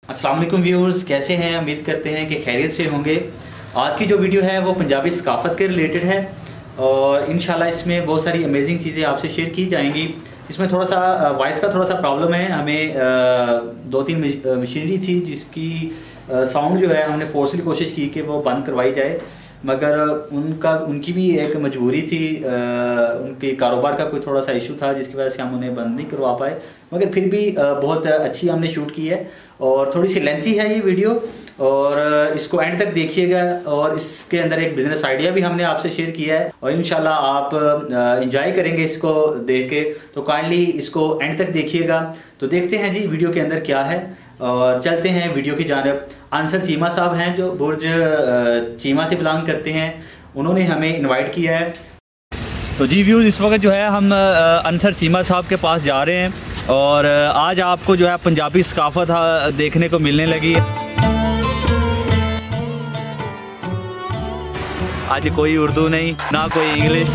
अस्सलाम वालेकुम व्यूअर्स, कैसे हैं? उम्मीद करते हैं कि खैरियत से होंगे। आज की जो वीडियो है वो पंजाबी सकाफ़त के रिलेटेड है और इंशाल्लाह इसमें बहुत सारी अमेजिंग चीज़ें आपसे शेयर की जाएंगी। इसमें थोड़ा सा वॉइस का थोड़ा सा प्रॉब्लम है। हमें 2-3 मशीनरी थी जिसकी साउंड जो है हमने फोर्सली कोशिश की कि वो बंद करवाई जाए, मगर उनकी भी एक मजबूरी थी। उनके कारोबार का कोई थोड़ा सा इशू था जिसकी वजह से हम उन्हें बंद नहीं करवा पाए, मगर फिर भी बहुत अच्छी हमने शूट की है और थोड़ी सी लेंथी है ये वीडियो और इसको एंड तक देखिएगा। और इसके अंदर एक बिज़नेस आइडिया भी हमने आपसे शेयर किया है और इंशाल्लाह आप इंजॉय करेंगे इसको देख के, तो काइंडली इसको एंड तक देखिएगा। तो देखते हैं जी वीडियो के अंदर क्या है और चलते हैं वीडियो की जानिब। अंसर चीमा साहब हैं जो बुर्ज चीमा से बिलोंग करते हैं, उन्होंने हमें इनवाइट किया है। तो जी व्यूज़, इस वक्त जो है हम अंसर चीमा साहब के पास जा रहे हैं और आज आपको जो है पंजाबी सकाफ़त देखने को मिलने लगी है। आज कोई उर्दू नहीं ना कोई इंग्लिश,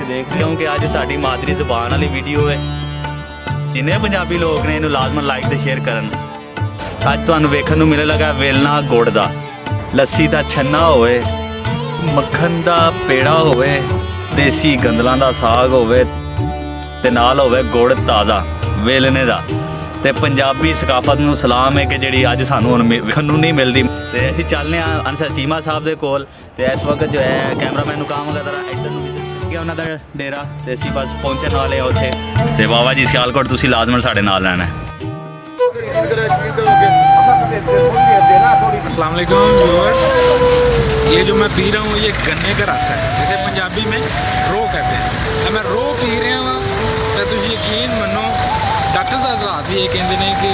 क्योंकि आज साड़ी मादरी ज़ुबान वाली वीडियो है। जिन्हें पंजाबी लोग ने इन्हें लाजमन लाइक ते शेयर करन। ਅੱਜ ਤੁਹਾਨੂੰ ਵੇਖਣ ਨੂੰ ਮਿਲੇਗਾ ਵੇਲਣਾ ਗੁੜ ਦਾ, ਲੱਸੀ ਦਾ ਛੰਨਾ ਹੋਵੇ, ਮੱਖਣ ਦਾ ਪੇੜਾ ਹੋਵੇ, ਦੇਸੀ ਗੰਦਲਾਂ ਦਾ ਸਾਗ ਹੋਵੇ ਤੇ ਨਾਲ ਹੋਵੇ ਗੁੜ ਤਾਜ਼ਾ ਵੇਲਣੇ ਦਾ। ਤੇ ਪੰਜਾਬੀ ਸਕਾਫਤ ਨੂੰ ਸਲਾਮ ਹੈ ਕਿ ਜਿਹੜੀ ਅੱਜ ਸਾਨੂੰ ਹੁਣ ਵੇਖਣ ਨੂੰ ਨਹੀਂ ਮਿਲਦੀ। ਤੇ ਅਸੀਂ ਚੱਲਨੇ ਆ ਅੰਸਰ ਚੀਮਾ ਸਾਹਿਬ ਦੇ ਕੋਲ ਤੇ ਇਸ ਵਕਤ ਜੋ ਹੈ ਕੈਮਰਾਮੈਨ ਨੂੰ ਕੰਮ ਕਰਦਾ ਰਹਾ ਇੱਧਰ ਨੂੰ ਵਿਜ਼ਿਟ ਕੀਤਾ ਉਹਨਾਂ ਦਾ ਡੇਰਾ ਤੇ ਅਸੀਂ ਬਸ ਪਹੁੰਚਣ ਵਾਲੇ ਆ ਉੱਥੇ। ਤੇ ਬਾਬਾ ਜੀ ਸਿਆਲਕੋਟ ਤੁਸੀਂ ਲਾਜ਼ਮਨ ਸਾਡੇ ਨਾਲ ਰਹਿਣਾ ਹੈ। अस्सलाम वालेकुम व्यूअर्स, ये जो मैं पी रहा हूँ ये गन्ने का रस है, जिसे पंजाबी में रो कहते हैं। मैं रो पी रहा हूँ तो तुम यकीन मनो डॉक्टर हज़रात भी ये कहते हैं कि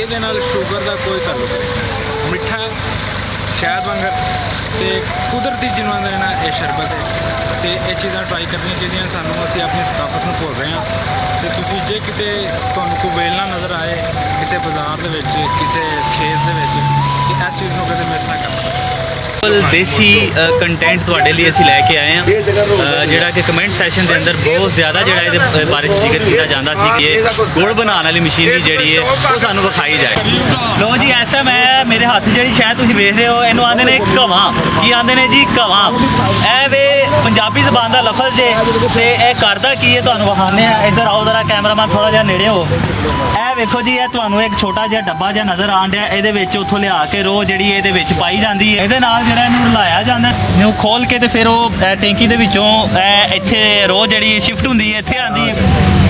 ये शुगर का कोई ताल्लुक नहीं। मिठा शहद वांगर तो कुदरती जिन्हों आते ना ये शरबत है तो ये चीज़ा ट्राई करनी चाहिए सानू। असी अपनी सकाफत में भुल रहे हैं तो तुसी जे किते तुहानू कोई वेलना नज़र आए किसी बाजार दे विच किसी खेत दे विच कि इस चीज़ को कदे मिस ना करना। देसी कंटेंट तुहाडे लिए असीं लैके आए हैं, जिहड़ा कि कमेंट सैशन के अंदर बहुत ज़्यादा जिहड़ा इहदे बारे जिक्र किया जाता सी कि गुड़ बनाने वाली मशीनरी जिहड़ी है वो सानू विखाई जाए। लो जी, इस टाइम मैं मेरे हाथ जिहड़ी शायद तुसीं वेख रहे हो इहनूं आंदे ने घवां। की आंदे ने जी घवां? ए वे पंजाबी ज़बान दा लफज जे ते ए करदा की है तुहानू विखाने आ। इधर आओ जरा कैमरामैन थोड़ा जिहा नेड़े हो। ए वेखो जी, ए तुहानू एक छोटा जिहा डब्बा जिहा नज़र आण दिया, इहदे विच उत्थों लिया के रो जिहड़ी इहदे विच पाई जांदी है। इहदे नाल लाया जाता है खोल के तो फिर वो टैंकी के विचों इत्थे रो जी शिफ्ट होंगी है, इत्थे आती है।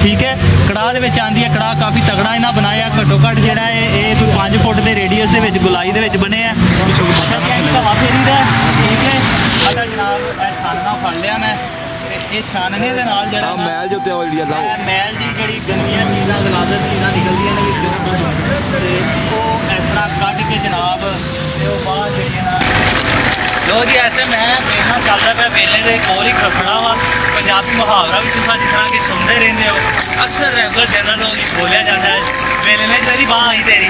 ठीक है, कड़ाह दे विच आंदी है। कड़ाह काफ़ी तगड़ा इन्हें बनाया, घट्टो घट्ट जो है 5 फुट के रेडियस के गुलाई के बने हैं। हवा फेरी का ठीक है। अगर जनाब छानना फड़ लिया मैं, ये छानने के नाल जो मैल जो मैल जी जी गंदियां चीज़ां गलादत चीज़ां निकलदियां ने वो इस तरह कट के जनाब बाहर लो जी। ऐसे मैं वेलना चलता पाया वेले के कोल ही खड़ा वा। पंजाबी मुहावरा भी तुम जिस तरह की सुनते रहते हो, अक्सर रेगुलर जनरल लोग बोलिया जाता है वेलने तेरी बांह आई तेरी।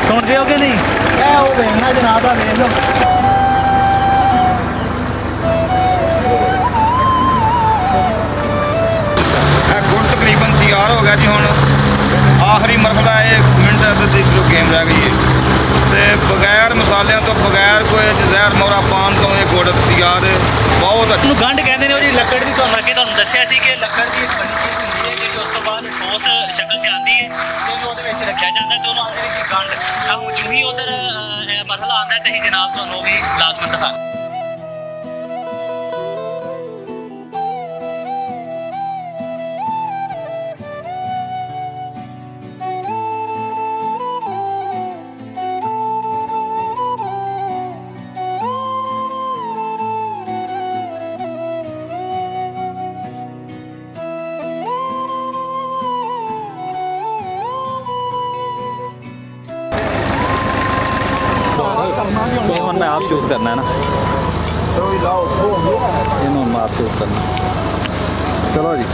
सुनते हो कि नहीं? क्या वो वेलना जनाब का वेल लो। गुड़ तकरीबन तैयार हो गया जी। हुण आखिरी मरहला है, मिनट तीसरी गेम रह गई है तो बगैर मसालों तो बगैर कोई जहर मोहरा पान तो ये गुड़ तैयार बहुत अच्छा। गंढ कहते हैं जी लकड़ की। तो अगे तुहानू दस्सिया सी कि लकड़ की एक बड़ी चीज़ होंगी है कि उस तो बाद ठोस शक्ल च आती है तो वो रखा जाता है। दोनों आते गंढ अब जो ही उधर मरहला आता है तो ही जनाब तुहानू भी लाजमन दिखा। मैं आप शूट करना है ना, इन्होंने आप शूट करना। चलो जी।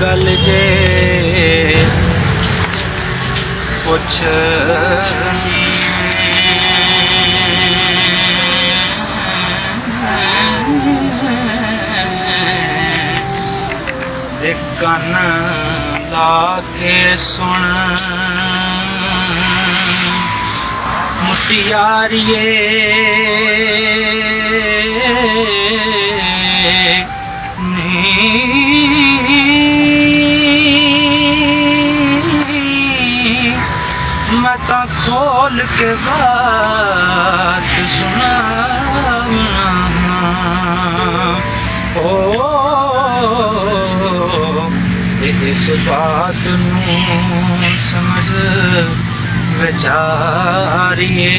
गल जे पुछ कन ला के सुन मुटियारिए मैं ता खोल के बात सुना इस बात नू समझ विचारिए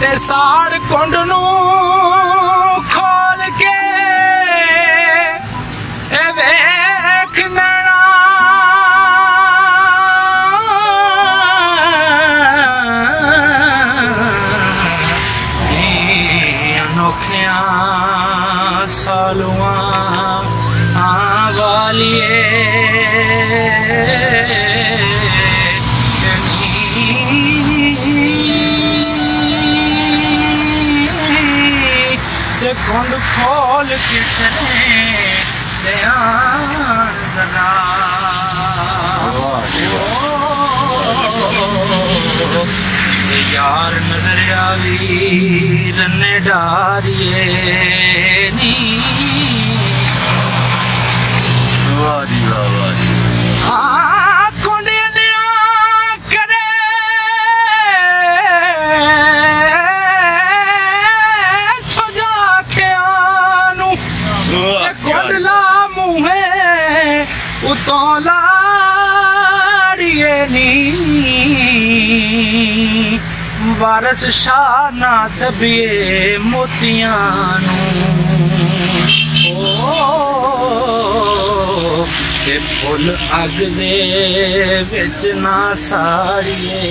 ते साड़ कुंड नू खोल के वेख नैना अनोखिया सालुआ वालिए कुंड खोल के जरा यार नजर आवी रन्ने डारिए नी वादी वादी उतौलाड़िए नी वारस शाह ना दबिए मोतियानू ते फुल अग दे विच ना साड़िए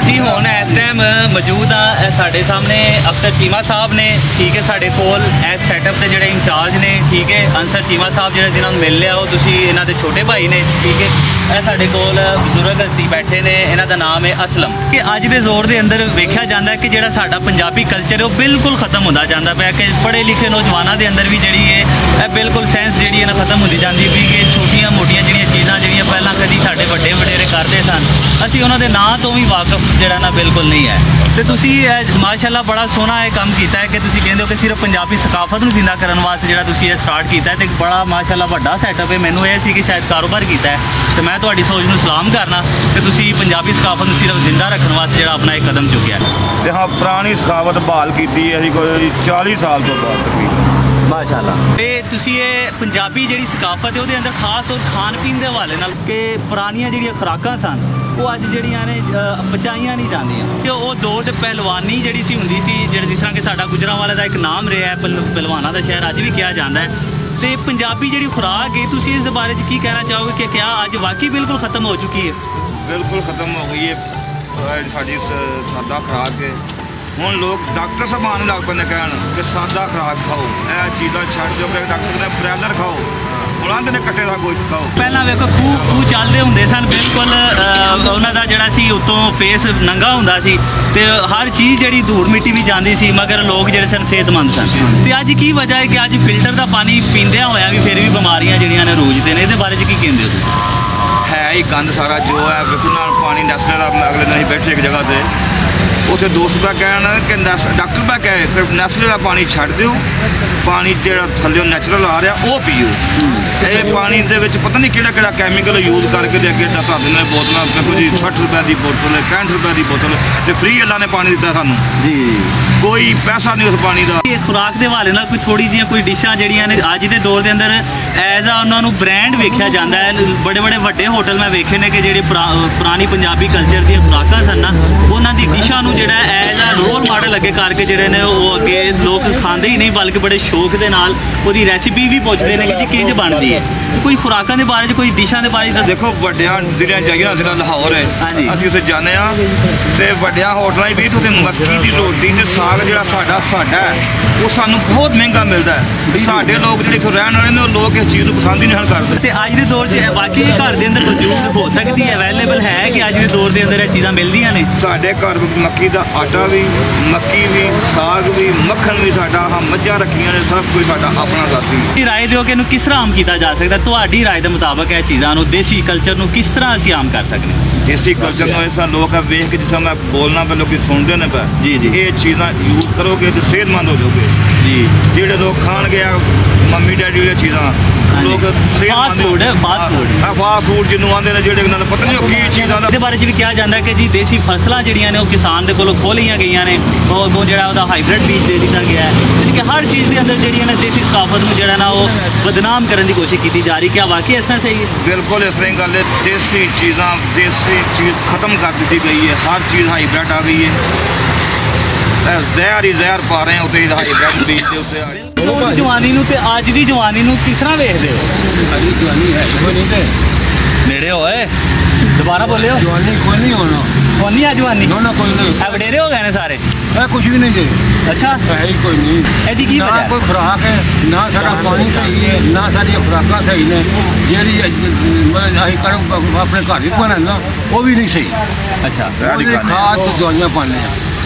जी हुण इस टाइम मौजूद हाँ साढ़े सामने अख्तर चीमा साहब ने, ठीक है, साढ़े कोल इस सैटअप के जोड़े इंचार्ज ने, ठीक है, अंसर चीमा साहब जो जिन्होंने मिल लिया वो तुसी इन्हां दे छोटे भाई ने, ठीक है। ਇਹ ਸਾਡੇ ਕੋਲ ਬਜ਼ੁਰਗ ਹਸਤੀ ਬੈਠੇ ਨੇ, ਇਹਨਾਂ ਦਾ ਨਾਮ ਹੈ ਅਸਲਮ। ਕਿ ਅੱਜ ਦੇ ਜ਼ੋਰ ਦੇ ਅੰਦਰ ਵੇਖਿਆ ਜਾਂਦਾ ਕਿ ਜਿਹੜਾ ਸਾਡਾ ਪੰਜਾਬੀ ਕਲਚਰ ਹੈ ਉਹ ਬਿਲਕੁਲ ਖਤਮ ਹੁੰਦਾ ਜਾਂਦਾ ਪਿਆ, ਕਿ ਪੜ੍ਹੇ ਲਿਖੇ ਨੌਜਵਾਨਾਂ ਦੇ ਅੰਦਰ ਵੀ ਜਿਹੜੀ ਹੈ ਇਹ ਬਿਲਕੁਲ ਸੈਂਸ ਜਿਹੜੀ ਹੈ ਨਾ ਖਤਮ ਹੁੰਦੀ ਜਾਂਦੀ ਵੀ, ਕਿ ਛੋਟੀਆਂ ਮੋਟੀਆਂ ਜਿਹੜੀਆਂ ਚੀਜ਼ਾਂ ਜਿਹੜੀਆਂ ਪਹਿਲਾਂ ਕਦੀ ਸਾਡੇ ਵੱਡੇ ਵਡੇਰੇ ਕਰਦੇ ਸਨ, ਅਸੀਂ ਉਹਨਾਂ ਦੇ ਨਾਂ ਤੋਂ ਵੀ ਵਾਕਫ ਜਿਹੜਾ ਨਾ ਬਿਲਕੁਲ ਨਹੀਂ ਹੈ। ਤੇ ਤੁਸੀਂ ਮਾਸ਼ਾਅੱਲਾ ਬੜਾ ਸੋਹਣਾ ਇਹ ਕੰਮ ਕੀਤਾ ਹੈ ਕਿ ਤੁਸੀਂ ਕਹਿੰਦੇ ਹੋ ਕਿ ਸਿਰਫ ਪੰਜਾਬੀ ਸਕਾਫਤ ਨੂੰ ਜ਼ਿੰਦਾ ਕਰਨ ਵਾਸਤੇ ਜਿਹੜਾ ਤੁਸੀਂ ਇਹ ਸਟਾਰਟ ਕੀਤਾ ਹੈ, ਤੇ ਬੜਾ ਮਾਸ਼ਾਅੱਲਾ ਵੱਡਾ ਸੈਟਅਪ ਹੈ। ਮੈਨੂੰ ਇਹ ਸੀ ਕਿ ਸ਼ਾਇਦ ਕਾਰੋਬਾਰ ਕੀਤਾ ਹੈ, ਤੇ ਮੈਂ ਤੁਹਾਡੀ ਸੋਚ ਨੂੰ ਸਲਾਮ ਕਰਨਾ ਕਿ ਤੁਸੀਂ ਪੰਜਾਬੀ ਸਕਾਫਤ ਨੂੰ ਸਿਰਫ ਜ਼ਿੰਦਾ ਰੱਖਣ ਵਾਸਤੇ ਜਿਹੜਾ ਆਪਣਾ ਇੱਕ ਕਦਮ ਚੁੱਕਿਆ। ਤੇ ਹਾਂ, ਪੁਰਾਣੀ ਸਕਾਫਤ ਬਹਾਲ ਕੀਤੀ ਹੈ ਅਸੀਂ ਕੋਈ 40 ਸਾਲ ਤੋਂ ਬਾਅਦ ਤਕਰੀਬਨ। ਮਾਸ਼ਾਅੱਲਾ। ਤੇ ਤੁਸੀਂ ਇਹ ਪੰਜਾਬੀ ਜਿਹੜੀ ਸਕਾਫਤ ਹੈ ਉਹਦੇ ਅੰਦਰ ਖਾਸ ਤੌਰ ਖਾਣ ਪੀਣ ਦੇ ਹਵਾਲੇ ਨਾਲ ਕਿ ਪੁਰਾਣੀਆਂ ਜਿਹੜੀਆਂ ਖੁਰਾਕਾਂ ਸਨ ਉਹ ਅੱਜ ਜਿਹੜੀਆਂ ਨੇ ਬਚਾਈਆਂ ਨਹੀਂ ਜਾਂਦੀਆਂ, ਕਿ ਉਹ ਦੌਰ ਦੇ ਪਹਿਲਵਾਨੀ ਜਿਹੜੀ ਸੀ ਹੁੰਦੀ ਸੀ, ਜਿਹੜਾ ਜਿਸ ਤਰ੍ਹਾਂ ਕਿ ਸਾਡਾ ਗੁਜਰਾਂਵਾਲਾ ਦਾ ਇੱਕ ਨਾਮ ਰਿਹਾ ਹੈ ਪਹਿਲਵਾਨਾਂ ਦਾ ਸ਼ਹਿਰ ਅੱਜ ਵੀ ਕਿਹਾ ਜਾਂਦਾ ਹੈ। ਤੇ ਪੰਜਾਬੀ ਜਿਹੜੀ ਖੁਰਾਕ ਹੈ ਤੁਸੀਂ ਇਸ ਦੇ ਬਾਰੇ 'ਚ ਕੀ ਕਹਿਣਾ ਚਾਹੋਗੇ ਕਿ ਕਿਆ ਅੱਜ ਵਾਕਈ ਬਿਲਕੁਲ ਖਤਮ ਹੋ ਚੁੱਕੀ ਹੈ? ਬਿਲਕੁਲ ਖਤਮ ਹੋ ਗਈ ਹੈ ਸਾਡੀ ਸਾਦਾ ਖੁਰਾਕ ਹੈ। ਹੁਣ ਲੋਕ ਡਾਕਟਰ ਸਾਹਿਬਾਨ ਲੱਗ ਪੈਂਦੇ ਕਹਿਣ ਕਿ ਸਾਦਾ ਖੁਰਾਕ ਖਾਓ, ਇਹ ਚੀਜ਼ਾਂ ਛੱਡ ਦਿਓ, ਕਿ ਡਾਕਟਰ ਨੇ ਬ੍ਰੈਲਰ ਖਾਓ, ਉਹਨਾਂ ਨੇ ਕੱਟੇ ਦਾ ਗੋਸ਼ਤ ਖਾਓ। ਪਹਿਲਾਂ ਵੇਖੋ ਖੂਹ ਚੱਲਦੇ ਹੁੰਦੇ ਸਨ, ਬਿਲਕੁਲ ਉਹਨਾਂ ਦਾ ਜਿਹੜਾ ਸੀ ਉੱਤੋਂ ਫੇਸ ਨੰਗਾ ਹੁੰਦਾ ਸੀ, ਤੇ ਹਰ ਚੀਜ਼ ਜਿਹੜੀ ਧੂੜ ਮਿੱਟੀ ਵੀ ਜਾਂਦੀ ਸੀ, ਮਗਰ ਲੋਕ ਜਿਹੜੇ ਸਨ ਸਿਹਤਮੰਦ ਸਨ। ਤੇ ਅੱਜ ਕੀ ਵਜ੍ਹਾ ਹੈ ਕਿ ਅੱਜ ਫਿਲਟਰ ਦਾ ਪਾਣੀ ਪੀਂਦਿਆਂ ਹੋਇਆ ਵੀ ਫਿਰ ਵੀ ਬਿਮਾਰੀਆਂ ਜਿਹੜੀਆਂ ਨੇ ਰੂਝਦੇ ਨੇ? ਇਹਦੇ ਬਾਰੇ 'ਚ ਕੀ ਕਹਿੰਦੇ ਹੋ ਤੁਸੀਂ? ਹੈ ਹੀ ਗੰਦ ਸਾਰਾ ਜੋ ਹੈ, ਵੇਖੋ ਨਾਲ ਪਾਣੀ ਨੈਸ਼ਨਲ ਅਗਲੇ ਦਿਨ ਅਸੀਂ ਬੈਠੇ ਇੱਕ ਜਗ੍ਹਾ 'ਤੇ, ਉੱਥੇ ਦੋਸਤ ਪਾ ਕਹਿਣ ਕਿ ਡਾਕਟਰ ਪਾ ਕਹੇ ਕਿ ਨੈਚੁਰਲ ਦਾ ਪਾਣੀ ਛੱਡ ਦਿਓ, ਪਾਣੀ ਜਿਹੜਾ ਥੱਲੇ ਨੈਚੁਰਲ ਆ ਰਿਹਾ ਉਹ ਪੀਓ। ਇਹ ਪਾਣੀ ਦੇ ਵਿੱਚ ਪਤਾ ਨਹੀਂ ਕਿਹੜਾ ਕਿਹੜਾ ਕੈਮੀਕਲ ਯੂਜ਼ ਕਰਕੇ ਦੇ ਅੱਗੇ ਧਰ ਦਿੰਦੇ ਨੇ ਬੋਤਲਾਂ, ਦੇਖੋ ਜੀ 60 ਰੁਪਏ ਦੀ ਬੋਤਲ ਹੈ, 65 ਰੁਪਏ ਦੀ ਬੋਤਲ, ਤੇ ਫ੍ਰੀ ਅੱਲਾ ਨੇ ਪਾਣੀ ਦਿੱਤਾ ਸਾਨੂੰ ਜੀ, ਕੋਈ ਪੈਸਾ ਨਹੀਂ ਉਸ ਪਾਣੀ ਦਾ। ਇਹ ਖੁਰਾਕ ਦੇ ਹਵਾਲੇ ਨਾਲ ਕੋਈ ਥੋੜੀ ਜਿਹੀਆਂ ਕੋਈ ਡਿਸ਼ਾਂ ਜਿਹੜੀਆਂ ਨੇ ਅੱਜ ਦੇ ਦੌਰ ਦੇ ਅੰਦਰ ਐਜ਼ ਆ ਉਹਨਾਂ ਨੂੰ ਬ੍ਰਾਂਡ ਵੇਖਿਆ ਜਾਂਦਾ ਹੈ। ਬੜੇ ਵੱਡੇ ਹੋਟਲ ਮੈਂ ਵੇਖੇ ਨੇ ਕਿ ਜਿਹੜੇ ਪੁਰਾਣੀ ਪੰਜਾਬੀ ਕਲਚਰ ਦੀਆਂ ਖੁਰਾਕਾਂ ਸਨ ਨਾ, ਉਹਨਾਂ ਦੀ ਡਿਸ਼ਾਂ ਲੋਕਾਂ ਨੂੰ ਜਿਹੜਾ ਐਜ਼ ਅ ਰੋਲ ਮਾਡਲ ਅੱਗੇ ਕਰਕੇ ਜਿਹੜੇ ਨੇ ਉਹ ਅੱਗੇ ਲੋਕ ਖਾਂਦੇ ਹੀ ਨਹੀਂ ਬਲਕਿ ਬੜੇ ਸ਼ੌਕ ਦੇ ਨਾਲ ਉਹਦੀ ਰੈਸਿਪੀ ਵੀ ਪੁੱਛਦੇ ਨੇ ਕਿ ਜੀ ਕਿੰਝ ਬਣਦੀ ਹੈ। ਕੋਈ ਖੁਰਾਕਾਂ ਦੇ ਬਾਰੇ 'ਚ ਕੋਈ ਡਿਸ਼ਾਂ ਦੇ ਬਾਰੇ 'ਚ ਦੇਖੋ ਵੱਡਿਆਂ ਜ਼ਿਲ੍ਹਿਆਂ ਜਾਈਏ, ਜ਼ਿਲ੍ਹਾ ਲਾਹੌਰ ਹੈ, ਅਸੀਂ ਉੱਥੇ ਜਾਂਦੇ ਹਾਂ ਤੇ ਵੱਡਿਆਂ ਹੋਟਲਾਂ 'ਚ ਵੀ ਉੱਥੇ ਮੱਕੀ ਦੀ ਰੋਟੀ ਤੇ ਸਾਗ ਜਿਹੜਾ ਸਾਡਾ ਹੈ ਉਹ ਸਾਨੂੰ ਬਹੁਤ ਮਹਿੰਗਾ ਮਿਲਦਾ ਹੈ। ਸਾਡੇ ਲੋਕ ਜਿਹੜੇ ਇੱਥੋਂ ਰਹਿਣ ਵਾਲੇ ਨੇ ਉਹ ਲੋਕ ਇਸ ਚੀਜ਼ ਨੂੰ ਪਸੰਦ ਹੀ ਨਹੀਂ ਕਰਦੇ। ਤੇ ਅੱਜ ਦੇ ਦੌਰ 'ਚ ਬਾਕੀ ਘਰ ਦੇ ਅੰਦਰ ਮੌਜੂਦ ਹੋ ਸਕਦੀ ਹੈ, ਅਵੇਲੇਬਲ ਹੈ ਕਿ ਅੱਜ ਦੇ ਦੌਰ ਦੇ ਅੰਦਰ ਇਹ ਚੀਜ਼ਾਂ ਮਿਲਦੀਆਂ ਨੇ। ਸਾਡੇ ਘਰ ਮੱਕੀ ਦਾ ਆਟਾ ਵੀ, ਮੱਕੀ ਵੀ, ਸਾਗ ਵੀ, ਮੱਖਣ ਵੀ ਸਾਡਾ, ਮੱਝਾਂ ਰੱਖੀਆਂ ਨੇ, ਸਭ ਕੁਝ ਸਾਡਾ ਆਪਣਾ ਸਾਥੀ। ਕੀ ਰਾਏ ਦਿਓ ਕਿ ਇਹਨੂੰ ਕਿਸ ਤਰ੍ਹਾਂ ਆਮ ਕੀਤਾ ਜਾ ਸਕਦਾ? ਤੁਹਾਡੀ ਰਾਏ ਦੇ ਮੁਤਾਬਕ ਇਹ ਚੀਜ਼ਾਂ ਨੂੰ, ਦੇਸੀ ਕਲਚਰ ਨੂੰ ਕਿਸ ਤਰ੍ਹਾਂ ਅਸੀਂ ਆਮ ਕਰ ਸਕਦੇ ਹਾਂ? ਦੇਸੀ ਕਲਚਰ ਨੂੰ ਐਸਾ ਲੋਕ ਵੇਖ ਕੇ ਜਿਸ ਤਰ੍ਹਾਂ ਮੈਂ ਬੋਲਣਾ ਪਏ ਲੋਕੀ ਸੁਣਦੇ ਨੇ ਪਏ ਜੀ ਜੀ, ਇਹ ਚੀਜ਼ਾਂ ਯੂਜ਼ ਕਰੋਗੇ ਤੇ ਸਿਹਤਮੰਦ ਹੋ ਜਾਓਗੇ ਜੀ। ਜਿਹੜੇ ਲੋਕ ਖਾਣਗੇ ਮੰਮੀ ਡੈਡੀ ਵਾਲੀਆਂ ਚੀਜ਼ਾਂ ਲੋਕ ਫਾਸਟ ਫੂਡ ਫਾਸਟ ਫੂਡ ਜਿਹਨੂੰ ਆਉਂਦੇ ਨੇ, ਜਿਹੜੇ ਉਹਨਾਂ ਨੂੰ ਪਤਾ ਨਹੀਂ ਉਹ ਕੀ ਚੀਜ਼ਾਂ ਦਾ। ਇਹਦੇ ਬਾਰੇ 'ਚ ਵੀ ਕਿਹਾ ਜਾਂਦਾ ਕਿ ਜੀ ਦੇਸੀ ਫਸਲਾਂ ਜਿਹੜੀਆਂ ਨੇ ਉਹ ਕਿਸਾਨ ਦੇ ਕੋਲੋਂ ਖੋਹ ਲਈਆਂ ਗਈਆਂ ਨੇ, ਉਹ ਜਿਹੜਾ ਉਹਦਾ ਹਾਈਬ੍ਰਿਡ ਬੀਜ ਦੇ ਦਿੱਤਾ ਗਿਆ ਹੈ। ਯਾਨੀ ਕਿ ਹਰ ਚੀਜ਼ ਦੇ ਅੰਦਰ ਜਿਹੜੀਆਂ ਨੇ ਦੇਸੀ ਸਕਾਫਤ ਨੂੰ ਜਿਹੜਾ ਨਾ ਉਹ ਬਦਨਾਮ ਕਰਨ ਦੀ ਕੋਸ਼ਿਸ਼ ਕੀਤੀ ਜਾ ਰਹੀ। ਕਿਆ ਵਾਕਈ ਇਸ ਤਰ੍ਹਾਂ ਸਹੀ ਹੈ? ਬਿਲਕੁਲ ਇਸ ਤਰ੍ਹਾਂ ਹੀ ਗੱਲ ਹੈ। ਦੇਸੀ ਚੀਜ਼ ਖਤਮ ਕਰ ਦਿੱਤੀ ਗਈ ਹੈ, ਹਰ ਚੀਜ਼ ਹਾਈਬ੍ਰਿਡ ਆ ਗਈ ਹੈ। ਜ਼ਹਿਰ ਹੀ ਜ਼ਹਿਰ ਪਾ ਰਹੇ ਉੱਤੇ ਹਾਈਬ੍ਰਿਡ ਬੀਜ ਦੇ ਉੱਤੇ। ਜਵਾਨੀ ਨੂੰ ਤੇ ਅੱਜ ਦੀ ਜਵਾਨੀ ਨੂੰ ਕਿਸ ਤਰ੍ਹਾਂ ਵੇਖਦੇ ਹੋ? ਅਜੀ ਜਵਾਨੀ ਹੈ ਕੋਈ ਨਹੀਂ ਤੇ ਨੇੜੇ ਹੋਏ ਦੁਬਾਰਾ ਬੋਲਿਓ। ਜਵਾਨੀ ਕੋਈ ਨਹੀਂ ਹੋਣਾ, ਹੋਣੀ ਆ ਜਵਾਨੀ? ਨਾ ਕੋਈ ਨਹੀਂ, ਇਹ ਵਡੇਰੇ ਹੋ ਗਏ ਨੇ ਸਾਰੇ? ਇਹ ਕੁਝ ਵੀ ਨਹੀਂ ਜੀ। ਅੱਛਾ, ਹੈ ਹੀ ਕੋਈ ਨਹੀਂ। ਇਹਦੀ ਕੀ ਨਾ ਵਜ੍ਹਾ? ਕੋਈ ਖੁਰਾਕ ਹੈ, ਨਾ ਸਾਡਾ ਪਾਣੀ ਸਹੀ ਹੈ, ਨਾ ਸਾਡੀਆਂ ਖੁਰਾਕਾਂ ਸਹੀ ਨੇ। ਜਿਹੜੀ ਅਸੀਂ ਕਰਮ ਆਪਣੇ ਘਰ ਹੀ ਬਣਾਉਂਦੇ ਉਹ ਵੀ ਨਹੀਂ ਸਹੀ। ਅੱਛਾ, ਖਾਦ ਤੇ ਦਵਾਈਆਂ ਪਾਉਂਦੇ ਆ,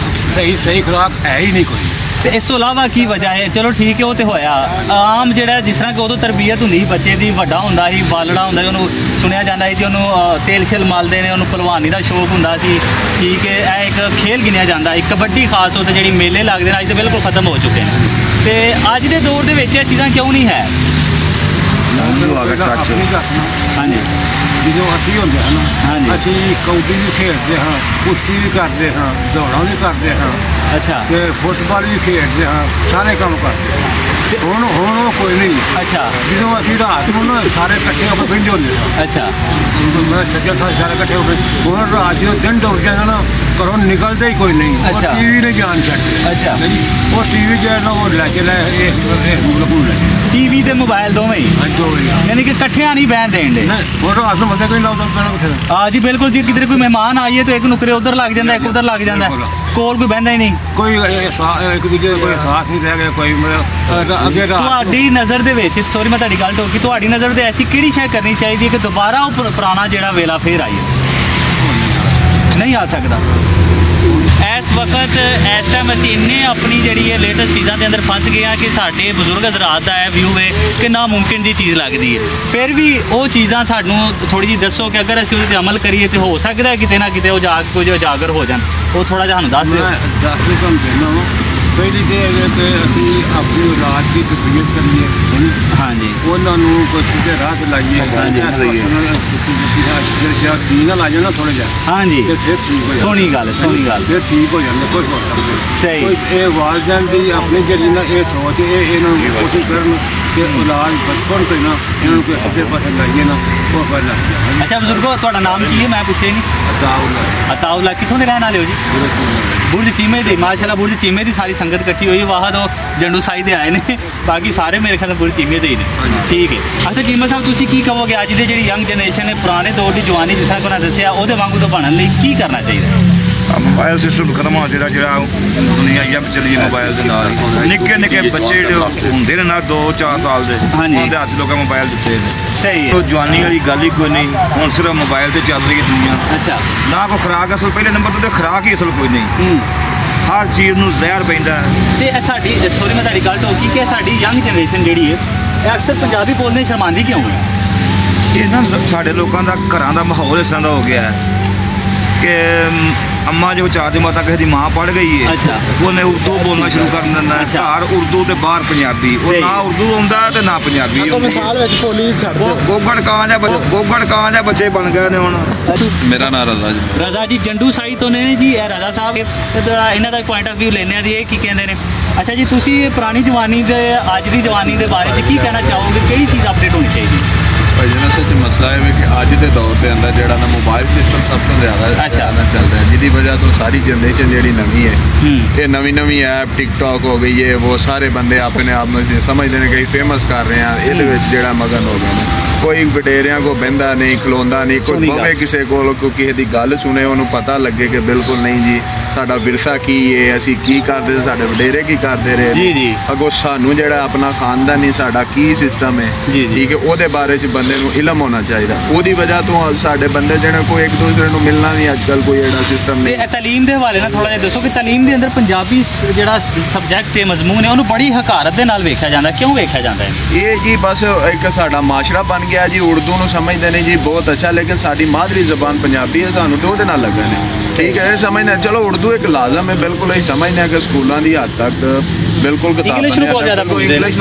ਸਹੀ ਖੁਰਾਕ ਹੈ ਹੀ ਨਹੀਂ ਕੋਈ। ਤੇ ਇਸ ਤੋਂ ਇਲਾਵਾ ਕੀ ਵਜ੍ਹਾ ਹੈ? ਚਲੋ ਠੀਕ ਹੈ, ਉਹ ਤੇ ਹੋਇਆ ਆਮ ਜਿਹੜਾ ਜਿਸ ਤਰ੍ਹਾਂ ਕਿ ਉਦੋਂ ਤਰਬੀਅਤ ਹੁੰਦੀ ਸੀ ਬੱਚੇ ਦੀ, ਵੱਡਾ ਹੁੰਦਾ ਸੀ, ਬਾਲੜਾ ਹੁੰਦਾ ਸੀ, ਉਹਨੂੰ ਸੁਣਿਆ ਜਾਂਦਾ ਸੀ ਕਿ ਉਹਨੂੰ ਤੇਲ ਛਿਲ ਮਲਦੇ ਨੇ, ਉਹਨੂੰ ਭਲਵਾਨੀ ਦਾ ਸ਼ੌਕ ਹੁੰਦਾ ਸੀ। ਠੀਕ ਹੈ, ਇਹ ਇੱਕ ਖੇਲ ਗਿਣਿਆ ਜਾਂਦਾ ਹੈ। ਕਬੱਡੀ ਖਾਸ ਤੌਰ 'ਤੇ ਜਿਹੜੀ ਮੇਲੇ ਲੱਗਦੇ ਨੇ ਅੱਜ ਤਾਂ ਬਿਲਕੁਲ ਖਤਮ ਹੋ ਚੁੱਕੇ ਨੇ। ਤੇ ਅੱਜ ਦੇ ਦੌਰ ਦੇ ਵਿੱਚ ਇਹ ਚੀਜ਼ਾਂ ਕਿਉਂ ਨਹੀਂ ਹੈ? ਹਾਂਜੀ, ਜਦੋਂ ਅਸੀਂ ਹੁੰਦੇ ਹਾਂਜੀ। ਹਾਂ ਅਸੀਂ ਕਬੱਡੀ ਵੀ ਖੇਡਦੇ ਹਾਂ, ਕੁਸ਼ਤੀ ਵੀ ਕਰਦੇ ਹਾਂ, ਦੌੜਾਂ ਵੀ ਕਰਦੇ ਹਾਂ, ਅੱਛਾ ਤੇ ਫੁੱਟਬਾਲ ਵੀ ਖੇਡਦੇ ਹਾਂ, ਸਾਰੇ ਕੰਮ ਕਰਦੇ ਹਾਂ। ਤੇ ਹੁਣ ਉਹ ਕੋਈ ਨਹੀਂ। ਅੱਛਾ, ਜਦੋਂ ਅਸੀਂ ਰਾਤ ਨੂੰ ਨਾ ਸਾਰੇ ਇਕੱਠੇ ਹੋ ਕੇ ਬਹਿੰਦੇ ਹੁੰਦੇ ਹਾਂ। ਅੱਛਾ, ਮੈਂ ਸੱਜਾ ਸਾਰੇ ਇਕੱਠੇ ਹੋ ਕੇ ਹੁਣ ਰਾਤ ਜਦੋਂ ਦਿਨ ਡੁੱਬ ਜਾਂਦਾ ਨਾ ਘਰੋਂ ਨਿਕਲਦਾ ਹੀ ਕੋਈ ਨਹੀਂ। ਅੱਛਾ। ਟੀਵੀ ਨੇ ਜਾਣ ਛੱਡ। ਅੱਛਾ, ਉਹ ਟੀਵੀ ਜਿਹੜਾ ਨਾ ਉਹ ਲੈ ਕੇ ਲੈ ਟੀਵੀ ਤੇ ਮੋਬਾਈਲ ਦੋਵੇਂ ਹੀ, ਯਾਨੀ ਕਿ ਇਕੱਠਿਆਂ ਨਹੀਂ ਬਹਿਣ ਦੇਣ ਦੇ। ਉਹ ਰਾਤ ਨੂੰ ਬੰਦੇ ਕੋਈ ਲਾਉਂਦਾ ਪੈਣਾ ਕਿੱਥੇ। ਹਾਂ ਜੀ ਬਿਲਕੁਲ ਜੀ, ਕਿਧਰੇ ਕੋਈ ਮਹਿਮਾਨ ਆਈਏ ਤਾਂ ਇੱਕ ਨੁਕਰੇ ਉਧਰ ਲੱਗ ਜਾਂਦਾ, ਇੱਕ ਉਧਰ ਲੱਗ ਜਾਂਦਾ, ਕੋਲ ਕੋਈ ਬਹਿੰਦਾ ਹੀ ਨਹੀਂ। ਕੋਈ ਇੱਕ ਦੂਜੇ ਕੋਈ ਸਾਥ ਨਹੀਂ ਰਹਿ ਗਿਆ ਕੋਈ। ਅੱਗੇ ਤੁਹਾਡੀ ਨਜ਼ਰ ਦੇ ਵਿੱਚ, ਸੌਰੀ ਮੈਂ ਤੁਹਾਡੀ ਗੱਲ ਟੋਕੀ, ਤੁਹਾਡੀ ਨਜ਼ਰ ਤੇ ਐਸੀ ਕਿਹੜੀ ਸ਼ੈ ਕਰਨੀ ਚਾਹੀਦੀ ਹੈ ਕਿ ਦੁਬਾਰਾ ਉਹ ਪੁਰਾਣਾ ਜਿਹੜਾ ਵੇਲਾ ਫੇਰ ਆਈਏ? ਨਹੀਂ ਆ ਸਕਦਾ। ਇਸ ਵਕਤ ਇਸ ਟਾਈਮ ਅਸੀਂ ਇੰਨੇ ਆਪਣੀ ਜਿਹੜੀ ਹੈ ਲੇਟੈਸਟ ਚੀਜ਼ਾਂ ਦੇ ਅੰਦਰ ਫਸ ਗਏ ਹਾਂ ਕਿ ਸਾਡੇ ਬਜ਼ੁਰਗ ਹਜ਼ਰਾਤ ਦਾ ਇਹ ਵਿਊ ਹੈ ਕਿ ਨਾਮੁਮਕਿਨ ਦੀ ਚੀਜ਼ ਲੱਗਦੀ ਹੈ। ਫਿਰ ਵੀ ਉਹ ਚੀਜ਼ਾਂ ਸਾਨੂੰ ਥੋੜੀ ਜਿਹੀ ਦੱਸੋ ਕਿ ਅਗਰ ਅਸੀਂ ਉਹਦੇ 'ਤੇ ਅਮਲ ਕਰੀਏ ਤਾਂ ਹੋ ਸਕਦਾ ਹੈ ਕਿਤੇ ਨਾ ਕਿਤੇ ਉਹ ਜਾ ਕੁਝ ਉਜਾਗਰ ਹੋ ਜਾਣ। ਉਹ ਥੋੜਾ ਜਿਹਾ ਸਾਨੂੰ ਦੱਸ ਦਿਓ। ਦੱਸ ਦੇ ਤੁਹਾਨੂੰ ਦੇਣਾ ਵਾ। ਪਹਿਲੀ ਤੇ ਇਹ ਕਿ ਅਸੀਂ ਆਪਣੀ ਔਲਾਦ ਦੀ ਤਰਬੀਅਤ ਕਰੀਏ। ਹਾਂਜੀ, ਉਹਨਾਂ ਨੂੰ ਕੋਈ ਸਿੱਧੇ ਰਾਹ ਤੇ ਲਾਈਏ। ਜਿਹੜਾ ਦੀਨ ਲਾ ਜਾਣਾ ਥੋੜਾ ਜਿਹਾ। ਹਾਂਜੀ, ਤੇ ਫਿਰ ਠੀਕ ਹੋ ਜਾਂਦਾ। ਸੋਹਣੀ ਗੱਲ, ਸੋਹਣੀ ਗੱਲ। ਫਿਰ ਠੀਕ ਹੋ ਜਾਂਦਾ, ਕੋਈ ਹੋਰ ਕੰਮ ਸਹੀ। ਕੋਈ ਇਹ ਵਾਲਦੈਨ ਦੀ ਆਪਣੀ ਜਿਹੜੀ ਨਾ ਇਹ ਸੋਚ ਇਹਨਾਂ ਨੂੰ ਕੋਸ਼ਿਸ਼ ਕਰਨ ਕਿ ਔਲਾਦ ਬਚਪਨ ਤੋਂ ਨਾ ਇਹਨਾਂ ਨੂੰ ਕੋਈ ਅੱਧੇ ਪਾਸੇ ਲਾਈਏ ਨਾ ਉਹ ਗੱਲ ਲੱਗ। ਅੱਛਾ ਬਜ਼ੁਰਗੋ, ਤੁਹਾਡਾ ਨਾਮ ਕੀ ਹੈ? ਮੈਂ ਪੁੱਛਿਆ ਨਹੀਂ। ਅਤਾਉਲਾ। ਕਿੱਥੋਂ ਦੇ ਰਹਿਣ ਵਾਲੇ ਹੋ ਜੀ? ਬੁਰਜ ਚੀਮੇ ਦੇ। ਮਾਸ਼ਾਅੱਲਾ, ਬੁਰਜ ਚੀਮੇ ਦੀ ਸਾਰੀ ਸੰਗਤ ਇਕੱਠੀ ਹੋਈ। ਵਾਹਦ ਉਹ ਜੰਡੂ ਸਾਈ ਦੇ ਆਏ ਨੇ, ਬਾਕੀ ਸਾਰੇ ਮੇਰੇ ਖਿਆਲ ਬੁਰਜ ਚੀਮੇ ਦੇ ਹੀ ਨੇ। ਠੀਕ ਹੈ। ਅੱਛਾ ਚੀਮਾ ਸਾਹਿਬ, ਤੁਸੀਂ ਕੀ ਕਹੋਗੇ ਅੱਜ ਦੀ ਜਿਹੜੀ ਯੰਗ ਜਨਰੇਸ਼ਨ ਹੈ ਪੁਰਾਣੇ ਦੌਰ ਦੀ ਜਵਾਨੀ ਜਿਸ ਤਰ੍ਹਾਂ ਕਿ ਉਹਨਾਂ ਦੱਸਿਆ ਉਹਦੇ ਵਾਂਗੂ ਤੋਂ ਬਣਨ ਲਈ ਕੀ ਕਰਨਾ ਚਾਹੀਦਾ? ਮੋਬਾਈਲ ਸਿਸਟਮ ਖਤਮ ਹੋ ਜਿਹੜਾ ਦੁਨੀਆ ਯੱਬ ਚੱਲੀ ਮੋਬਾਈਲ ਦੇ ਨਾਲ ਹੀ। ਨਿੱਕੇ ਨਿੱਕੇ ਬੱਚੇ ਜਿਹੜੇ ਹੁੰਦੇ ਨੇ ਨਾ 2-4 ਸਾਲ ਦੇ, ਉਹਦੇ ਹੱਥ ਲੋਕਾਂ ਮੋਬਾਈਲ ਦਿੱਤੇ ਨੇ। ਸਹੀ ਹੈ। ਉਹ ਜਵਾਨੀ ਵਾਲੀ ਗੱਲ ਹੀ ਕੋਈ ਨਹੀਂ, ਹੁਣ ਸਿਰਫ ਮੋਬਾਈਲ ਤੇ ਚੱਲ ਰਹੀ ਹੈ ਦੁਨੀਆ। ਅੱਛਾ, ਨਾ ਕੋਈ ਖੁਰਾਕ ਅਸਲ, ਪਹਿਲੇ ਨੰਬਰ ਤੇ ਖੁਰਾਕ ਹੀ ਅਸਲ ਕੋਈ ਨਹੀਂ। ਹਰ ਚੀਜ਼ ਨੂੰ ਜ਼ਹਿਰ ਪੈਂਦਾ। ਤੇ ਇਹ ਸਾਡੀ, ਸੋਰੀ ਮੈਂ ਤੁਹਾਡੀ ਗੱਲ ਟੋਕੀ, ਕਿ ਸਾਡੀ ਯੰਗ ਜਨਰੇਸ਼ਨ ਜਿਹੜੀ ਹੈ ਇਹ ਅਕਸਰ ਪੰਜਾਬੀ ਬੋਲਣੇ ਸ਼ਰਮਾਂਦੀ ਕਿਉਂ ਹੈ? ਇਹ ਨਾ ਸਾਡੇ ਲੋਕਾਂ ਦਾ ਘਰਾਂ ਦਾ ਮਾਹੌਲ ਇਸ ਤਰ੍ਹਾਂ ਦਾ ਹੋ ਗਿਆ ਹੈ ਕਿ ਅੰਮਾ ਜੋ 4 ਜਮਾਤਾਂ ਕਿਸੇ ਦੀ ਮਾਂ ਪੜ੍ਹ ਗਈ ਹੈ, ਅੱਛਾ, ਉਹਨੇ ਉਰਦੂ ਬੋਲਣਾ ਸ਼ੁਰੂ ਕਰ ਦਿੰਦਾ ਹੈ। ਘਰ ਉਰਦੂ ਤੇ ਬਾਹਰ ਪੰਜਾਬੀ। ਉਹ ਨਾ ਉਰਦੂ ਆਉਂਦਾ ਤੇ ਨਾ ਪੰਜਾਬੀ। ਮਿਸਾਲ ਵਿੱਚ ਬੋਲੀ ਛੱਡ ਦਿਓ। ਗੋਗੜ ਕਾਂ ਜਾਂ ਬੱਚੇ ਬਣ ਗਏ ਨੇ ਹੁਣ। ਮੇਰਾ ਨਾਮ ਰਜ਼ਾ ਜੀ। ਰਜ਼ਾ ਜੀ ਜੰਡੂ ਸਾਈ ਤੋਂ ਨੇ ਜੀ। ਇਹ ਰਜ਼ਾ ਸਾਹਿਬ ਤੇ ਥੋੜਾ ਇਹਨਾਂ ਦਾ ਪੁਆਇੰਟ ਆਫ ਵਿਊ ਲੈਣੇ ਆ ਦੀ ਇਹ ਕੀ ਕਹਿੰਦੇ ਨੇ। ਅੱਛਾ ਜੀ, ਤੁਸੀਂ ਪੁਰਾਣੀ ਜਵਾਨੀ ਦੇ ਅੱਜ ਦੀ ਜਵਾਨੀ ਦੇ ਬਾਰੇ 'ਚ ਕੀ ਕਹਿਣਾ ਚਾਹੋਗੇ? ਕਿਹੜੀ ਚੀਜ਼ ਅਪਡੇਟ ਹੋਣੀ ਚਾਹੀਦੀ? ਭਾਈ ਅਸਲ 'ਚ ਮਸਲਾ ਇਹ ਹੈ ਕਿ ਅੱਜ ਦੇ ਦੌਰ ਦੇ ਅੰਦਰ ਜਿਹੜਾ ਨਾ ਮੋਬਾਈਲ ਸਿਸਟਮ ਸਭ ਤੋਂ ਜ਼ਿਆਦਾ ਚੱਲ ਰਿਹਾ, ਜਿਹਦੀ ਵਜ੍ਹਾ ਤੋਂ ਸਾਰੀ ਜਨਰੇਸ਼ਨ ਜਿਹੜੀ ਨਵੀਂ ਹੈ ਇਹ ਨਵੀਂ ਐਪ ਟਿਕਟੌਕ ਹੋ ਗਈ ਹੈ, ਉਹ ਸਾਰੇ ਬੰਦੇ ਆਪਣੇ ਆਪ ਨੂੰ ਸਮਝਦੇ ਨੇ ਕਿ ਫੇਮਸ ਕਰ ਰਹੇ ਆ, ਇਹਦੇ ਵਿੱਚ ਜਿਹੜਾ ਮਗਨ ਹੋ ਗਏ ਨੇ। ਕੋਈ ਵਡੇਰਿਆਂ ਕੋ ਬਹਿੰਦਾ ਨਹੀਂ, ਖਲੋਂਦਾ ਨਹੀਂ, ਕੋਈ ਬਵੇ ਕਿਸੇ ਕੋਲ ਕੋਈ ਕਿਸੇ ਦੀ ਗੱਲ ਸੁਣੇ ਉਹਨੂੰ ਪਤਾ ਲੱਗੇ ਕਿ ਬਿਲਕੁਲ ਨਹੀਂ ਜੀ ਸਾਡਾ ਵਿਰਸਾ ਕੀ ਹੈ, ਅਸੀਂ ਕੀ ਕਰਦੇ, ਸਾਡੇ ਵਡੇਰੇ ਕੀ ਕਰਦੇ ਰਹੇ ਜੀ, ਅੱਗੋਂ ਸਾਨੂੰ ਜਿਹੜਾ ਆਪਣਾ ਖਾਨਦਾਨੀ ਸਾਡਾ ਕੀ ਸਿਸਟਮ ਹੈ, ਠੀਕ ਹੈ, ਉਹਦੇ ਬਾਰੇ 'ਚ ਬੰਦੇ ਨੂੰ ਇਲਮ ਹੋਣਾ ਚਾਹੀਦਾ। ਉਹਦੀ ਵਜ੍ਹਾ ਤੋਂ ਸਾਡੇ ਬੰਦੇ ਜਿਹੜੇ ਕੋਈ ਇੱਕ ਦੂਸਰੇ ਨੂੰ ਮਿਲਣਾ ਨਹੀਂ ਅੱਜ ਕੱਲ੍ਹ ਕੋਈ ਇਹਦਾ ਸਿਸਟਮ ਨਹੀਂ। ਤਾਲੀਮ ਦੇ ਹਵਾਲੇ ਨਾਲ ਥੋੜਾ ਜਿਹਾ ਦੱਸੋ ਕਿ ਤਾਲੀਮ ਦੇ ਅੰਦਰ ਪੰਜਾਬੀ ਜਿਹੜਾ ਸਬਜੈਕਟ ਹੈ, ਮਜ਼ਮੂਨ ਹੈ, ਉਹਨੂੰ ਬੜੀ ਹਕਾਰਤ ਦੇ ਨਾਲ ਵੇਖਿਆ ਜਾਂਦਾ, ਕਿਉਂ ਵੇਖਿਆ ਜਾਂਦਾ ਹੈ? ਇਹ ਜੀ ਬਸ ਇੱਕ ਸਾਡਾ ਮਾਸ਼ਰਾ ਬਣ ਗਿਆ ਜੀ, ਉਰਦੂ ਨੂੰ ਸਮਝਦੇ ਨੇ ਜੀ ਬਹੁਤ ਅੱਛਾ, ਲੇਕਿਨ ਸਾਡੀ ਮਾਦਰੀ ਜ਼ਬਾਨ ਪੰਜਾਬੀ ਹੈ, ਸਾਨੂੰ तो ਉਹਦੇ ਨਾਲ ਲੱਗਣ ਹੈ, ਠੀਕ ਹੈ, ਇਹ ਸਮਝਦੇ ਚਲੋ ਉਰਦੂ ਇੱਕ ਲਾਜ਼ਮ ਹੈ, ਬਿਲਕੁਲ ਅਸੀਂ ਸਮਝਦੇ ਹਾਂ ਕਿ ਸਕੂਲਾਂ ਦੀ ਹੱਦ ਤੱਕ ਬਿਲਕੁਲ ਇੰਗਲਿਸ਼ ਨੂੰ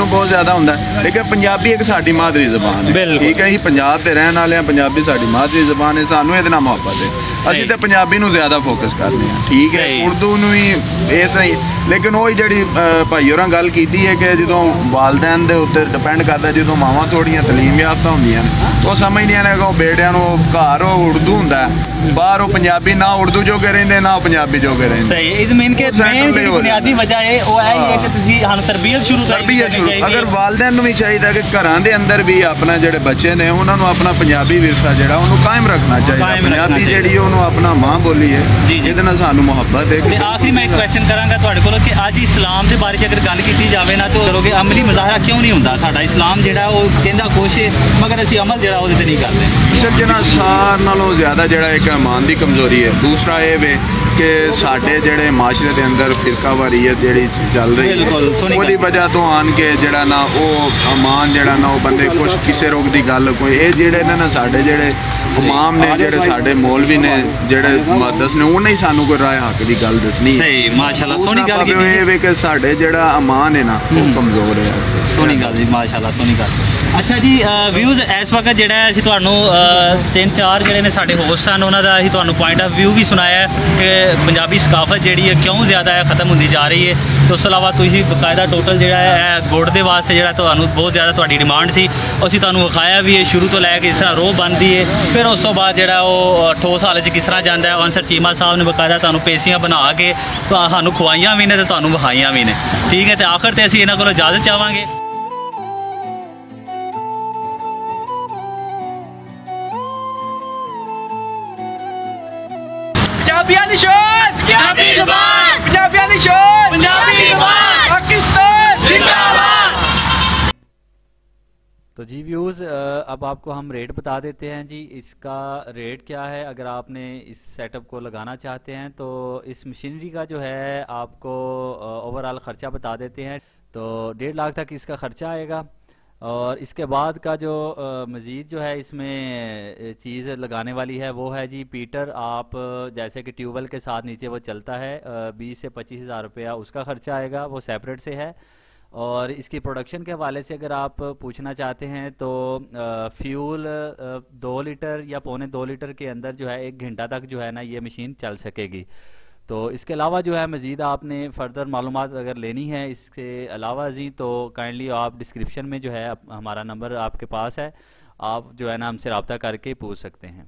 ਬਹੁਤ ਜ਼ਿਆਦਾ ਹੁੰਦਾ, ਲੇਕਿਨ ਪੰਜਾਬੀ ਇੱਕ ਸਾਡੀ ਮਾਦਰੀ ਜ਼ਬਾਨ ਹੈ, ਠੀਕ ਹੈ, ਅਸੀਂ ਪੰਜਾਬ ਦੇ ਰਹਿਣ ਵਾਲੇ ਹਾਂ, ਪੰਜਾਬੀ ਸਾਡੀ ਮਾਦਰੀ ਜ਼ਬਾਨ ਹੈ, ਸਾਨੂੰ ਇਹਦੇ ਨਾਲ ਮੁਹੱਬਤ ਹੈ, ਅਸੀਂ ਤਾਂ ਪੰਜਾਬੀ ਨੂੰ ਜ਼ਿਆਦਾ ਫੋਕਸ ਕਰਦੇ ਹਾਂ, ਠੀਕ ਹੈ, ਉਰਦੂ ਨੂੰ ਵੀ ਇਹ ਸਹੀ, ਲੇਕਿਨ ਉਹ ਜਿਹੜੀ ਭਾਈ ਹੋਰਾਂ ਗੱਲ ਕੀਤੀ ਹੈ ਕਿ ਜਦੋਂ ਵਾਲਦੈਨ ਦੇ ਉੱਤੇ ਡਿਪੈਂਡ ਕਰਦਾ, ਜਦੋਂ ਮਾਵਾਂ ਥੋੜੀਆਂ ਤਾਲੀਮ ਯਾਫਤਾ ਹੁੰਦੀਆਂ ਨੇ ਉਹ ਸਮਝਦੀਆਂ ਨੇ ਕਿ ਉਹ ਬੇਟਿਆਂ ਨੂੰ ਘਰ ਉਹ ਉਰਦੂ ਹੁੰਦਾ, ਬਾਹਰ ਉਹ ਪੰਜਾਬੀ ਨਾ ਉਰਦੂ ਜੋਗੇ ਰਹਿੰਦੇ ਨਾ ਉਹ ਪੰਜਾਬੀ ਜੋਗੇ ਰਹਿੰਦੇ। ਸਹੀ, ਇਹ ਮੇਨ ਜਿਹੜੀ ਬੁਨਿਆਦੀ ਵਜ੍ਹਾ ਹੈ ਉਹ ਹੈ ਕਿ ਤੁਸੀਂ ਸਾਨੂੰ ਤਰਬੀਅਤ ਸ਼ੁਰੂ ਕਰਨੀ ਚਾਹੀਦੀ। ਅਗਰ ਵਾਲਦੈਨ ਨੂੰ ਵੀ ਚਾਹੀਦਾ ਕਿ ਘਰਾਂ ਦੇ ਅੰਦਰ ਵੀ ਆਪਣਾ ਜਿਹੜੇ ਬੱਚੇ ਨੇ ਉਹਨਾਂ ਨੂੰ ਆਪਣਾ ਪੰਜਾਬੀ ਵਿਰਸਾ ਜਿਹੜਾ ਉਹਨੂੰ ਕਾਇਮ ਰੱਖਣਾ ਚਾਹੀਦਾ, ਪੰਜਾਬੀ ਜਿਹੜੀ ਉਹਨੂੰ ਆਪਣਾ ਮਾਂ ਬੋਲੀ ਹੈ, ਜਿਹਦੇ ਨਾਲ ਸਾਨੂੰ ਮੁਹੱਬਤ ਹੈ। ਤੇ ਆਖਰੀ ਮੈਂ ਇੱਕ ਕੁਐਸਚਨ ਕਰਾਂਗਾ ਤੁਹਾਡੇ ਕੋਲੋਂ ਕਿ ਅੱਜ ਇਸਲਾਮ ਦੇ ਬਾਰੇ 'ਚ ਅਗਰ ਗੱਲ ਕੀਤੀ ਜਾਵੇ ਨਾ ਤਾਂ ਕਰੋਗੇ ਅਮਲੀ ਮੁਜ਼ਾਹਰਾ ਕਿਉਂ ਨਹੀਂ ਹੁੰਦਾ? ਸਾਡਾ ਇਸਲਾਮ ਜਿਹੜਾ ਉਹ ਕਹਿੰਦਾ ਕੁਛ ਹੈ ਮਗਰ ਅਸੀਂ ਅਮਲ ਜਿਹੜਾ ਉਹਦੇ ਤੇ ਨਹੀਂ ਕਰਦੇ। ਸੱਜਣਾ ਸਾਰ ਨਾਲੋਂ ਜ਼ਿਆਦਾ ਜਿਹੜਾ ਇੱਕ ਇਮਾਨ ਦੀ ਕਮਜ਼ੋਰੀ ਹੈ, ਦੂਸਰਾ ਇਹ ਵੇ ਕਿ ਸਾਡੇ ਜਿਹੜੇ ਮਾਸ਼ਰੇ ਦੇ ਅੰਦਰ ਫਿਰਕਾਵਾਰੀਅਤ ਜਿਹੜੀ ਚੱਲ ਰਹੀ ਹੈ ਉਹਦੀ ਵਜ੍ਹਾ ਤੋਂ ਆਣ ਕੇ ਜਿਹੜਾ ਨਾ ਉਹ ਅਮਾਨ ਜਿਹੜਾ ਨਾ ਉਹ ਬੰਦੇ ਕੁਛ ਕਿਸੇ ਰੋਗ ਦੀ ਗੱਲ ਕੋਈ ਇਹ ਜਿਹੜੇ ਨੇ ਨਾ ਸਾਡੇ ਜਿਹੜੇ ਇਮਾਮ ਨੇ ਜਿਹੜੇ ਸਾਡੇ ਮੌਲਵੀ ਨੇ ਜਿਹੜੇ ਮੁਹੱਦਿਸ ਨੇ ਉਹਨੇ ਹੀ ਸਾਨੂੰ ਕੋਈ ਰਾਏ ਹੱਕ ਦੀ ਗੱਲ ਦੱਸਣੀ ਹੈ। ਸਹੀ, ਮਾਸ਼ਾਅੱਲਾ, ਸੋਹਣੀ ਗੱਲ ਕੀਤੀ। ਇਹ ਵੇ ਕਿ ਸਾਡੇ ਜਿਹੜਾ ਅਮਾਨ ਹੈ ਨਾ ਉਹ ਕਮਜ਼ੋਰ ਹੈ। ਸੋਹਣੀ ਗੱਲ ਜੀ, ਮਾਸ਼ਾਅੱਲਾ, ਸੋਹਣੀ ਗੱਲ। ਅੱਛਾ ਜੀ, ਵਿਊਜ਼ ਇਸ ਵਕਤ ਜਿਹੜਾ ਅਸੀਂ ਤੁਹਾਨੂੰ 3-4 ਜਿਹੜੇ ਨੇ ਸਾਡੇ ਹੋਸਟ ਹਨ ਉਹਨਾਂ ਦਾ ਅਸੀਂ ਤੁਹਾਨੂੰ ਪੁਆਇੰਟ ਆਫ ਵਿਊ ਵੀ ਸੁਣਾਇਆ ਕਿ ਪੰਜਾਬੀ ਸਕਾਫਤ ਜਿਹੜੀ ਹੈ ਕਿਉਂ ਜ਼ਿਆਦਾ ਹੈ ਖਤਮ ਹੁੰਦੀ ਜਾ ਰਹੀ ਹੈ। ਤੇ ਉਸ ਤੋਂ ਇਲਾਵਾ ਤੁਸੀਂ ਬਕਾਇਦਾ ਟੋਟਲ ਜਿਹੜਾ ਹੈ ਗੁੜ ਦੇ ਵਾਸਤੇ ਜਿਹੜਾ ਤੁਹਾਨੂੰ ਬਹੁਤ ਜ਼ਿਆਦਾ ਤੁਹਾਡੀ ਡਿਮਾਂਡ ਸੀ ਅਸੀਂ ਤੁਹਾਨੂੰ ਵਿਖਾਇਆ ਵੀ ਹੈ ਸ਼ੁਰੂ ਤੋਂ ਲੈ ਕੇ ਇਸ ਤਰ੍ਹਾਂ ਰੋਹ ਬਣਦੀ ਹੈ, ਫਿਰ ਉਸ ਤੋਂ ਬਾਅਦ ਜਿਹੜਾ ਉਹ ਠੋਸ ਹਾਲਤ 'ਚ ਕਿਸ ਤਰ੍ਹਾਂ ਜਾਂਦਾ ਹੈ। ਅਨਸਰ ਚੀਮਾ ਸਾਹਿਬ ਨੇ ਬਕਾਇਦਾ ਤੁਹਾਨੂੰ ਪੇਸੀਆਂ ਬਣਾ ਕੇ ਸਾਨੂੰ ਖਵਾਈਆਂ ਵੀ ਨੇ ਤੇ ਤੁਹਾਨੂੰ ਵਿਖਾਈਆਂ ਵੀ ਨੇ, ਠੀਕ ਹੈ। ਤੇ ਆਖਰ ਤੇ ਅਸੀਂ ਇਹਨਾਂ ਕੋਲੋਂ ਇਜਾਜ਼ਤ ਚਾਹਾਂਗੇ। ਪੰਜਾਬੀਆਂ ਦੀ ਸ਼ਾਨ, ਪੰਜਾਬੀ ਜ਼ੁਬਾਨ, ਪੰਜਾਬੀਆਂ ਦੀ ਸ਼ਾਨ, ਪੰਜਾਬੀ ਜ਼ੁਬਾਨ, पाकिस्तान जिंदाबाद। तो जी व्यूज़, अब आपको हम रेट बता देते हैं जी। इसका रेट क्या है अगर आपने इस सेटअप को लगाना चाहते हैं तो इस मशीनरी का जो है आपको ओवरऑल ख़र्चा बता देते हैं। तो 1.5 लाख तक इसका ख़र्चा आएगा और इसके बाद का जो मज़ीद जो है इसमें चीज़ लगाने वाली है वो है जी पीटर। आप जैसे कि ट्यूबवेल के साथ नीचे वो चलता है 20 से 25 हज़ार रुपया उसका ख़र्चा आएगा, वो सेपरेट से है। और इसकी प्रोडक्शन के हवाले से अगर आप पूछना चाहते हैं तो फ्यूल 2 लीटर या 1.25 लीटर के अंदर जो है 1 घंटा तक जो है ना ये मशीन चल सकेगी। तो इसके अलावा जो है मज़ीद आपने फ़र्दर मालूमात अगर लेनी है इसके अलावा जी तो काइंडली आप डिस्क्रिप्शन में जो है हमारा नंबर आपके पास है, आप जो है ना हमसे रब्ता करके पूछ सकते हैं।